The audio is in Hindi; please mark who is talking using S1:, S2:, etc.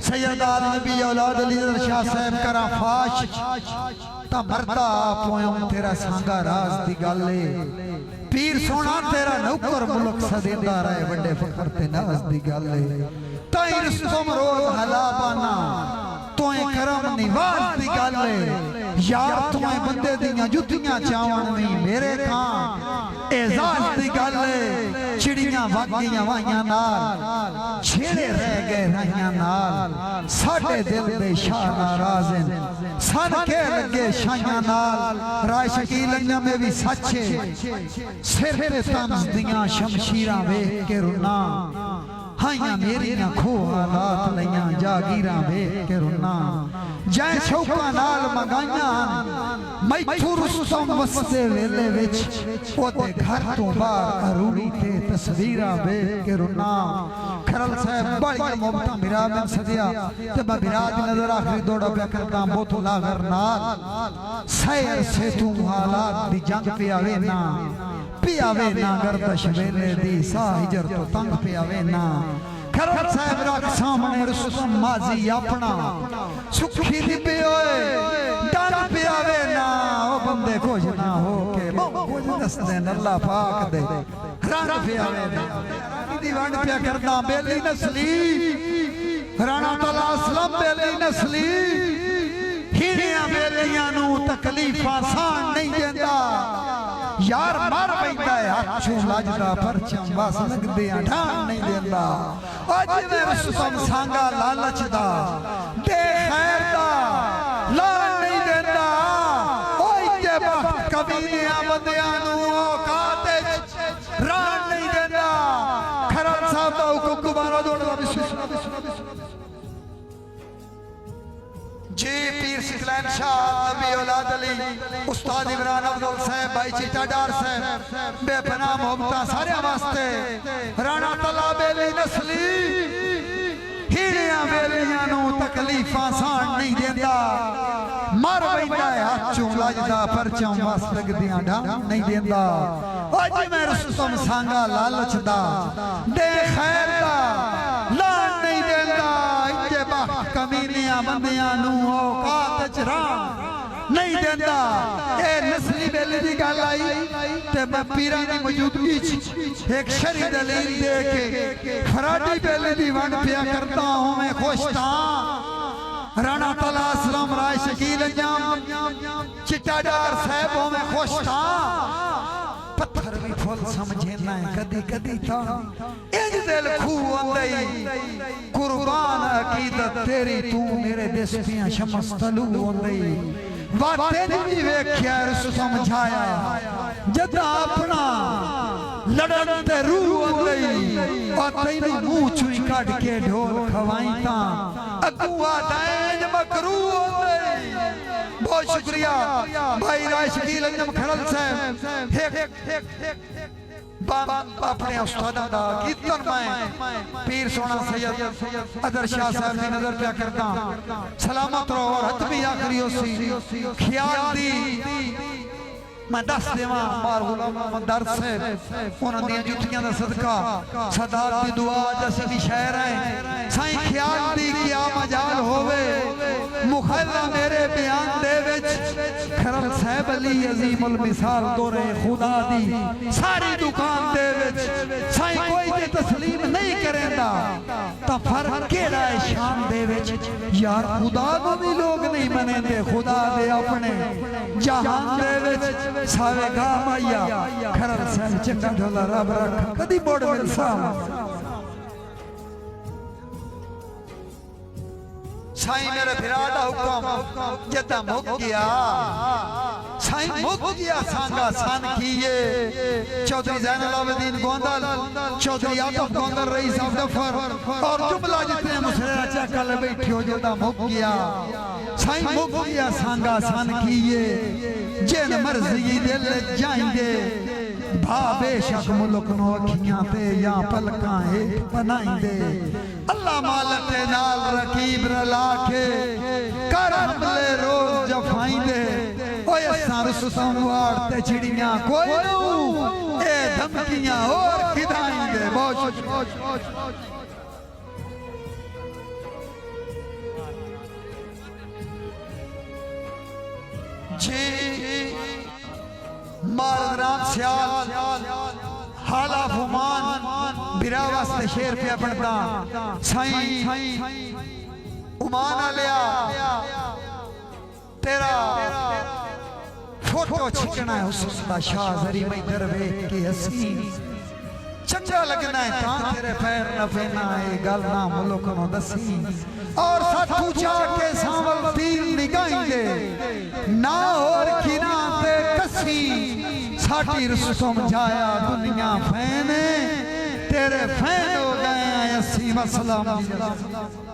S1: सैयद नबी औलाद अली शाह साहब करा फाश ता मरदा पोयों तेरा सांगा राज दी गल है पीर सोना तेरा नौकर मुल्क सदेंदा रहे बड़े फखर ते नाज दी गल है ताई रुस्तम रोज हला बाना तोए करम निवाज दी गल है यार तोए बंदे दियां जुतियां चावण नहीं मेरे खां एजाज दी गल है चिड़ियां वागियां वाइयां नाल छेड़े रह गए राइयां नाल साडे दिल दे शाह नाराज हैं सन के लगे शाइयां नाल राय शकील अंजा में भी सच है सिर ते तंज दियां शमशीरां वेख के रुना हाइयां मेरियां खो हालात लइयां जागीरां वेख के रुना जै शौका नाल मंगाइयां मैथू रुस्तम वसदे वेले विच ओदे घर तो बाहर अरूड़ी ते तस्वीरां वेख के रुना खरल साहब बड़ी मोहब्बत मेरा में सदिया ते मैं बिराज नजर आखिरी दौड़ा पे करदा बोतला घर नाल सैर से तू हालात दी जंग पे आवे ना पियावे ना गर्दश वेले दी सा हिजर तो तंग पियावे ना खरल साहब रख सामने रुस्तम माजी अपना सुखी दी पे ओए डर पियावे ना ओ बंदे खोज ना हो के खोज दस दे अल्लाह पाक दे रंग पियावे ना दीवान पे करदा बेली नस्ली राणा तला असलम बेली नस्ली हिड़ियां बेलियां नू तकलीफां सान नहीं देंदा यार मर पैंदा है हथों लजदा परचम बस लगदे ढाण नहीं देंदा अज में रुस्तम सांगा लालच दा दे खैर दा लाल नहीं देंदा ओए ते वक्त कबीलियां बंदियां नू औकात राण नहीं देंदा खरल साहब दा हुक्म गुबारा दोड़ा जी पीर सिकलैन शाह नबी औलाद अली उस्ताद इमरान अफजल साहब भाई चीटा डार साहब बेपनाह मोहब्बत सारे वास्ते राणा तला बेली नस्ली हिड़ियां बेलियां नू तकलीफां सान नहीं देंदा मर पैंदा है हथों लजदा परचम वस लगदियां ढाण नहीं देंदा अज मैं रुस्तम सांगा लालच दा दे खैर दा लाण नहीं देंदा इते बख्त कमीनियां बंदियां नू औकात च राण नहीं देंदा ए नस्ली बेली दी गल आई ते मैं पीरां दी मौजूदगी च एक शरी दलील दे के फराडी बेली दी वंड पिया करदा हूं मैं खुश तां राणा तला असलम राय शकील अंजाम चिट्टा डार साहब हूं मैं खुश तां पत्थर भी फुल समझेना है कदी कदी ता इंज दिल खू आंदई कुर्बान अकीदत तेरी तू मेरे दिस पिया शमस तलू आंदई वाते दी वेख्या रुस्तम समझाया जदा अपना लड़न ते रूह आंदई और तैनू मुंह चुई काट के ढोल खवाई ता अगुआ दाएज मकरू आंदई बहुत शुक्रिया भाई राय शकील अंजम खरल साहब अपने उस्तादा दा कीर्तन मैं पीर सोना सैयद अदर शाह साहब की नजर पे करदा सलामत रहो और हथ भी आखरी होसी ख्याल दी मैं दस देवा मार गुलाम दर से उन्हां दी जुतियां दा सदका सदात दी दुआ जैसी दी शायर है साईं ख्याल दी क्या मजाल होवे मुखल्ला मेरे बयान दे विच खरल साहब अली अजीमुल मिसाल तोरे खुदा दी सारी दुकान दे विच साईं कोई ते तस्लीम नहीं करेंदा ता फर्क केड़ा है शान दे विच यार खुदा को भी लोग नहीं मनेंदे खुदा दे अपने जहान दे विच सावेगा मैया खरल साहब चंगा ढोला रब रख कदी बोड़ मिलसा साईं मेरे फिरादा हुक्म जदा मुक गया साईं मुक गया सांगा सान किए चौधरी ज़ैनुल आबिदीन गोंदल चौधरी आतफ गोंदल रईस ऑफ दफर और जुमला जितने मुसरा चकल बैठे हो जदा मुक गया साईं मुक गया सांगा सान किए जिन मर्जी दिल जाएंगे भा बेशक मुल्क नो अखियां ते या पलकां हेठ बनाइंदे अल्लाह मालिक दे नाल रकीब रला के कर हमले रोज जफाइंदे ओए असां रुस्तम वाड़ ते चिड़ियां कोई नू ए धमकियां और खिदाइंदे बहुत मारद राम सियाल हाला फुमान बिरा वास्ते शेर पे बनता साईं उमान लिया तेरा फोटो छिकना है उसका शाह जरी में दरवे के हसी चंगा लगना है तां तेरे पैर न फेना है गल ना मुल्क नो दसी और साथू जाके सांवल तीर निगाहेंगे ना और किना ते कसी साडी रुस्तम जाया दुनिया फैन तेरे फैन हो गए असी वसलम